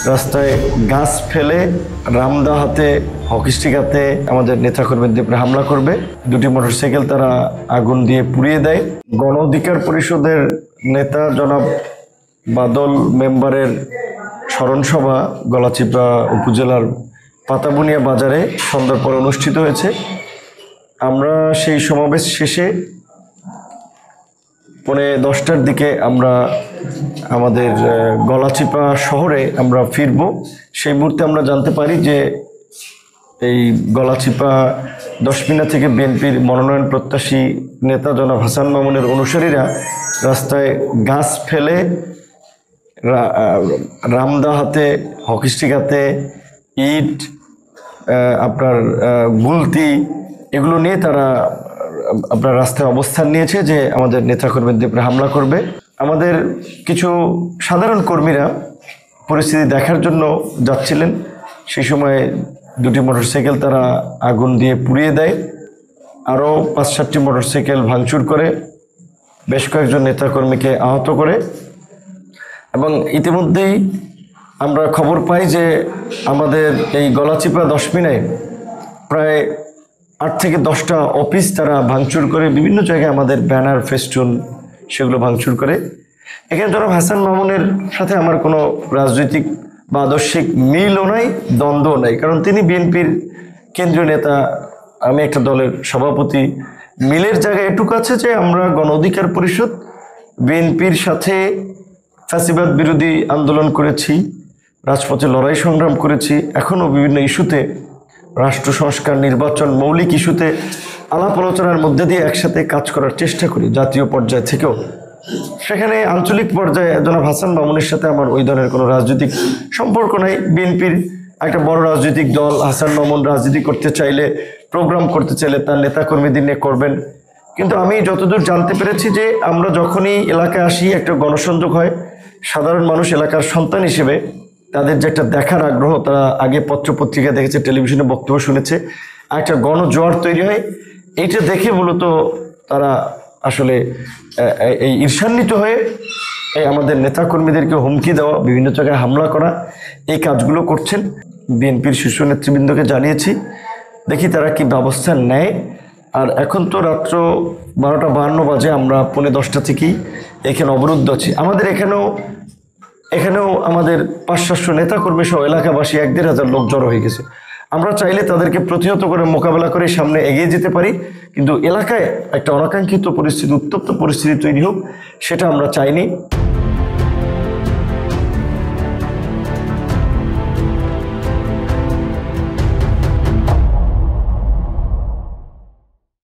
রাস্তায় গাছ ফেলে রামদা হাতে হকি স্টিক হাতে আমাদের নেতাকর্মীদের উপরে হামলা করবে। দুটি মোটরসাইকেল তারা আগুন দিয়ে পুড়িয়ে দেয়। গণ অধিকার পরিষদের নেতা জনাব বাদল মেম্বারের স্মরণসভা গলাচিপা উপজেলার পাতাবুনিয়া বাজারে সন্ধ্যার পর অনুষ্ঠিত হয়েছে। আমরা সেই সমাবেশ শেষে 10:30টার দিকে আমরা আমাদের গলাচিপা শহরে আমরা ফিরব। সেই মুহূর্তে আমরা জানতে পারি যে এই গলাচিপা দশমিনা থেকে বিএনপির মনোনয়ন প্রত্যাশী নেতা জনাব হাসান মামুনের অনুসারীরা রাস্তায় গাছ ফেলে রামদা হাতে হকি স্টিক হাতে ইট আপনার গুলতি এগুলো নিয়ে তারা আপনার রাস্তায় অবস্থান নিয়েছে যে আমাদের নেতাকর্মীদের উপরে হামলা করবে। আমাদের কিছু সাধারণ কর্মীরা পরিস্থিতি দেখার জন্য যাচ্ছিলেন। সেই সময় দুটি মোটরসাইকেল তারা আগুন দিয়ে পুড়িয়ে দেয়, আরও 5-7টি মোটরসাইকেল ভাঙচুর করে, বেশ কয়েকজন নেতাকর্মীকে আহত করে। এবং ইতিমধ্যেই আমরা খবর পাই যে আমাদের এই গলাচিপা দশমিনায় প্রায় 8 থেকে 10টা অফিস তারা ভাঙচুর করে, বিভিন্ন জায়গায় আমাদের ব্যানার ফেস্টুন সেগুলো ভাঙচুর করে। এখানে জনাব হাসান মামুনের সাথে আমার কোনো রাজনৈতিক বা আদর্শিক মিলও নাই, দ্বন্দ্বও নাই, কারণ তিনি বিএনপির কেন্দ্রীয় নেতা, আমি একটা দলের সভাপতি। মিলের জায়গায় এটুকু আছে যে আমরা গণ অধিকার পরিষদ বিএনপির সাথে ফ্যাসিবাদ বিরোধী আন্দোলন করেছি, রাজপথে লড়াই সংগ্রাম করেছি, এখনও বিভিন্ন ইস্যুতে রাষ্ট্র সংস্কার, নির্বাচন, মৌলিক ইস্যুতে আলাপ আলোচনার মধ্যে দিয়ে একসাথে কাজ করার চেষ্টা করি জাতীয় পর্যায় থেকেও। সেখানে আঞ্চলিক পর্যায়ে জনাব হাসান মামুনের সাথে আমার ওই ধরনের কোনো রাজনৈতিক সম্পর্ক নাই। বিএনপির একটা বড় রাজনৈতিক দল, হাসান মামুন রাজনীতি করতে চাইলে, প্রোগ্রাম করতে চাইলে তার নেতাকর্মীদের নিয়ে করবেন। কিন্তু আমি যতদূর জানতে পেরেছি যে আমরা যখনই এলাকায় আসি একটা গণসংযোগ হয়, সাধারণ মানুষ এলাকার সন্তান হিসেবে তাদের যে একটা দেখার আগ্রহ, তারা আগে পত্রপত্রিকা দেখেছে, টেলিভিশনে বক্তব্য শুনেছে, একটা গণজোয়ার তৈরি হয়। এইটা দেখে মূলত তারা আসলে এই ঈর্ষান্বিত হয়ে আমাদের নেতাকর্মীদেরকে হুমকি দেওয়া, বিভিন্ন জায়গায় হামলা করা, এই কাজগুলো করছেন। বিএনপির শীর্ষ নেতৃবৃন্দকে জানিয়েছি, দেখি তারা কি ব্যবস্থা নেয়। আর এখন তো রাত্র 12টা 52 বাজে, আমরা 10:45 থেকেই এখানে অবরুদ্ধ আছি। আমাদের এখানেও আমাদের 500-700 নেতাকর্মী সহ এলাকাবাসী 1-1,500 লোক জড়ো হয়ে গেছে। আমরা চাইলে তাদেরকে প্রতিহত করে মোকাবেলা করে সামনে এগিয়ে যেতে পারি, কিন্তু এলাকায় একটা অনাকাঙ্ক্ষিত পরিস্থিতি, উত্তপ্ত পরিস্থিতি তৈরি হোক, সেটা আমরা চাইনি।